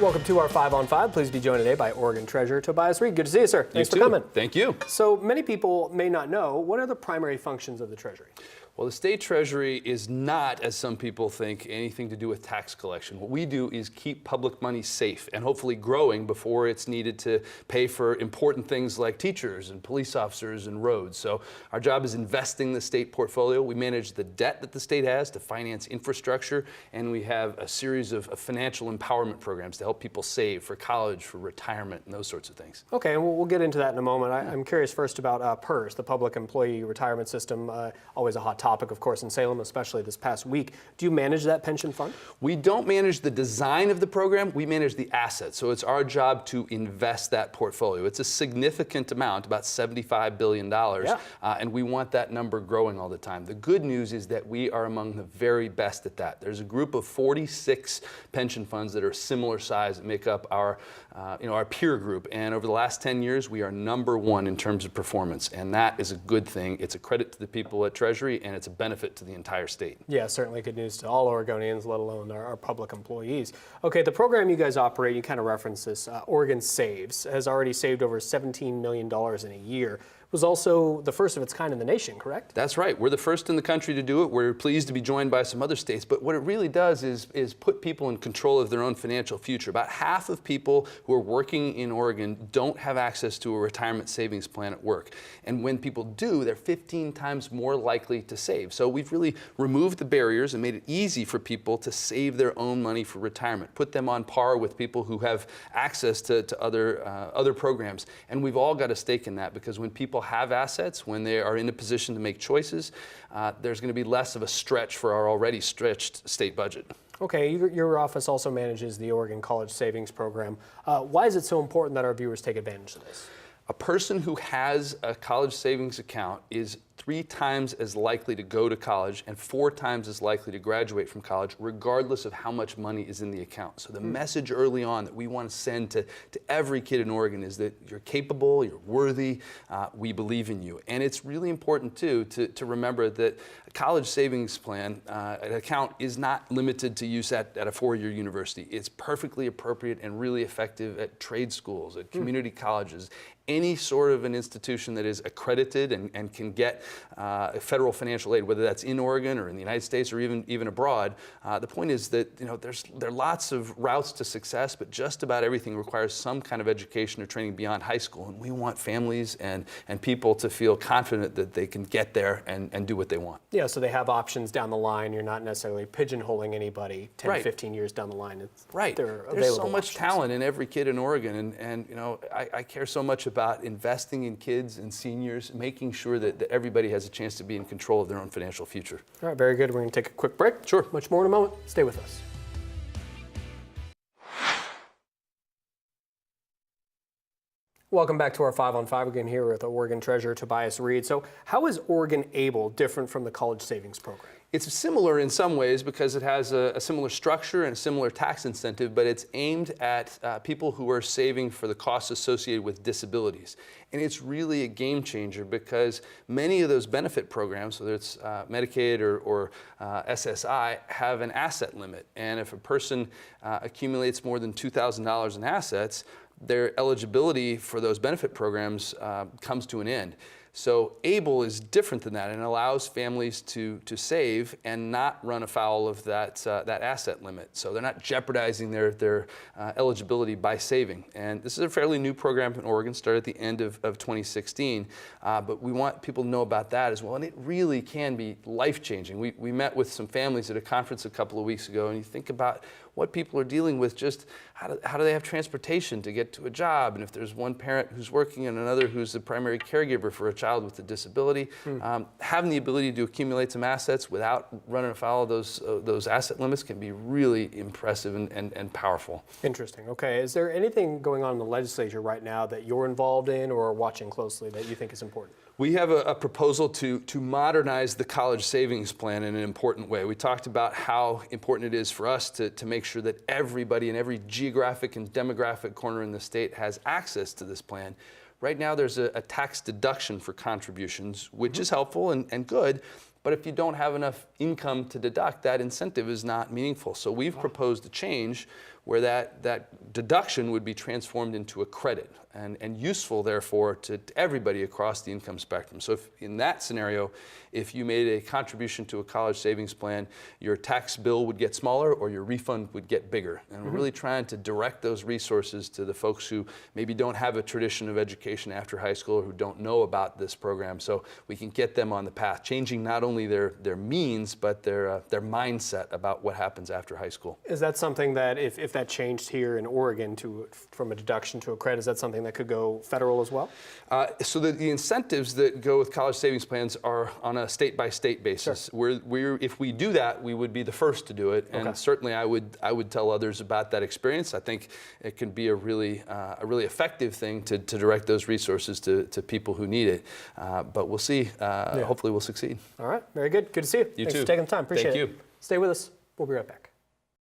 Welcome to our 5 on 5. Please be joined today by Oregon Treasurer Tobias Reed. Good to see you, sir. Thanks for coming. Thank you. So many people may not know, what are the primary functions of the Treasury? Well, the state treasury is not, as some people think, anything to do with tax collection. What we do is keep public money safe and hopefully growing before it's needed to pay for important things like teachers and police officers and roads. So our job is investing the state portfolio. We manage the debt that the state has to finance infrastructure, and we have a series of financial empowerment programs to help people save for college, for retirement, and those sorts of things. Okay, and we'll get into that in a moment. I'm curious first about PERS, the Public Employee Retirement System, always a hot topic, of course, in Salem, especially this past week. Do you manage that pension fund? We don't manage the design of the program, we manage the assets. So it's our job to invest that portfolio. It's a significant amount, about $75 billion, and we want that number growing all the time. The good news is that we are among the very best at that. There's a group of 46 pension funds that are similar size that make up our peer group, and over the last 10 years, we are #1 in terms of performance, and that is a good thing. It's a credit to the people at Treasury, and it's a benefit to the entire state. Yeah, certainly good news to all Oregonians, let alone our public employees. Okay, the program you guys operate, you kind of referenced this, Oregon Saves, has already saved over $17 million in a year. It was also the first of its kind in the nation, correct? That's right. We're the first in the country to do it. We're pleased to be joined by some other states, but what it really does is put people in control of their own financial future. About half of people who are working in Oregon don't have access to a retirement savings plan at work. And when people do, they're 15 times more likely to save. So we've really removed the barriers and made it easy for people to save their own money for retirement, put them on par with people who have access to other programs. And we've all got a stake in that, because when people have assets, when they are in a position to make choices, there's going to be less of a stretch for our already stretched state budget. Okay, your office also manages the Oregon College Savings Program. Why is it so important that our viewers take advantage of this? A person who has a college savings account is 3 times as likely to go to college and 4 times as likely to graduate from college, regardless of how much money is in the account. So the message early on that we want to send to every kid in Oregon is that you're capable, you're worthy, we believe in you. And it's really important, too, to remember that a college savings plan, an account, is not limited to use at a 4-year university. It's perfectly appropriate and really effective at trade schools, at community colleges, any sort of an institution that is accredited and can get federal financial aid, whether that's in Oregon or in the United States or even abroad. The point is that there are lots of routes to success, but just about everything requires some kind of education or training beyond high school. And we want families and people to feel confident that they can get there and do what they want. Yeah, so they have options down the line. You're not necessarily pigeonholing anybody 10, 15 years down the line. There's so much talent in every kid in Oregon, and I care so much about investing in kids and seniors, making sure that everybody has a chance to be in control of their own financial future. All right, very good. We're going to take a quick break. Sure. Much more in a moment. Stay with us. Welcome back to our 5 on 5 again here with Oregon Treasurer Tobias Reed. So how is Oregon Able different from the college savings program? It's similar in some ways because it has a similar structure and a similar tax incentive, but it's aimed at people who are saving for the costs associated with disabilities. And it's really a game changer because many of those benefit programs, whether it's Medicaid or SSI, have an asset limit. And if a person accumulates more than $2,000 in assets, their eligibility for those benefit programs comes to an end. So ABLE is different than that and allows families to save and not run afoul of that asset limit. So they're not jeopardizing their eligibility by saving. And this is a fairly new program in Oregon, started at the end of 2016. But we want people to know about that as well. And it really can be life-changing. We met with some families at a conference a couple of weeks ago, and you think about what people are dealing with, just how do they have transportation to get to a job, and if there's one parent who's working and another who's the primary caregiver for a child with a disability, having the ability to accumulate some assets without running afoul of those asset limits can be really impressive and powerful. Interesting. Okay, is there anything going on in the legislature right now that you're involved in or watching closely that you think is important? We have a proposal to modernize the college savings plan in an important way. We talked about how important it is for us to make sure that everybody in every geographic and demographic corner in the state has access to this plan. Right now there's a tax deduction for contributions, which is helpful and good, but if you don't have enough income to deduct, that incentive is not meaningful. So we've proposed a change where that deduction would be transformed into a credit and useful, therefore, to everybody across the income spectrum. So if, in that scenario, if you made a contribution to a college savings plan, your tax bill would get smaller or your refund would get bigger. And we're really trying to direct those resources to the folks who maybe don't have a tradition of education after high school or who don't know about this program, so we can get them on the path, changing not only their means, but their mindset about what happens after high school. Is that something that, if that changed here in Oregon from a deduction to a credit, is that something that could go federal as well? So the incentives that go with college savings plans are on a state-by-state basis. Sure. If we do that, we would be the first to do it, and certainly I would tell others about that experience. I think it can be a really effective thing to direct those resources to people who need it. But we'll see. Hopefully we'll succeed. All right, very good. Good to see you. You Thanks too. for taking the time. Appreciate it. Thank you. Stay with us. We'll be right back.